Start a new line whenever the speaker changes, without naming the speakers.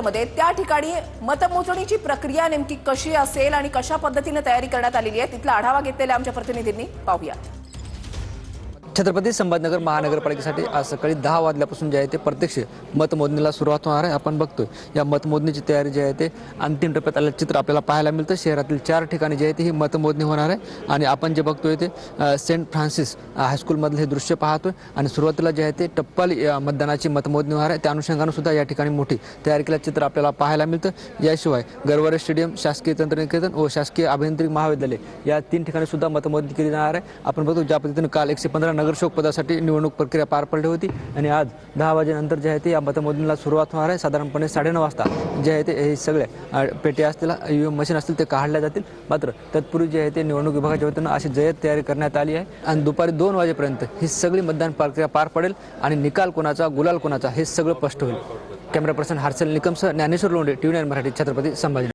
मध्ये त्या ठिकाणी मतमोजणीची प्रक्रिया नेमकी कशी असेल आणि कशा पद्धतीने तयारी करण्यात आलेली आहे तिथला आढावा घेतलेला आमच्या प्रतिनिधींनी पाहूया।
छत्रपती संभाजीनगर महानगरपालिकेसाठी आज सकाळी 10 वाजल्यापासून जे आहे ते प्रत्यक्ष मतमोजणीला सुरुवात होणार आहे। आपण बघतोय या मतमोजणीची तयारी जी आहे ते अंतिम टप्प्यात आलेलं चित्र आपल्याला पाहायला मिळतं। शहरातील 4 ठिकाणी जे आहे ते ही मतमोजणी होणार आहे आणि आपण जे बघतोय ते सेंट फ्रान्सिस हायस्कूलमधलं हे दृश्य पाहतोय आणि सुरुवातीला जे आहे ते टप्पल मतदानाची मतमोजणी होणार आहे। त्या अनुषंगाने सुद्धा या ठिकाणी मोठी तयारी केल्याचं चित्र आपल्याला पाहायला मिळतं। याशिवाय गरवारे स्टेडियम, शासकीय तंत्रनिकेतन व शासकीय अभियांत्रिकी महाविद्यालय या 3 ठिकाणी सुद्धा मतमोजणी केली जाणार आहे। आपण बघतो ज्या पद्धतीने काल 115 नगरसेवक पदासाठी निवडणूक प्रक्रिया पार पडली होती आणि आज 10 वाजेनंतर जे आहे ते या मतमोजणीला सुरुवात होणार आहे। साधारणपणे 9:30 वाजता जे आहे ते हे सगळे पेट्या असतील, ईव्हीएम मशीन असतील ते काढल्या जातील। मात्र तत्पूर्वी जे आहे ते निवडणूक विभागाच्या वतीनं अशी जय्यत तयारी करण्यात आली आहे आणि दुपारी 2 वाजेपर्यंत ही सगळी मतदान प्रक्रिया पार पडेल आणि निकाल कोणाचा, गुलाल कोणाचा हे सगळं स्पष्ट होईल। कॅमेरा पर्सन हर्षल निकमसह ज्ञानेश्वर लोंढे, TV9 मराठी, छत्रपती संभाजी।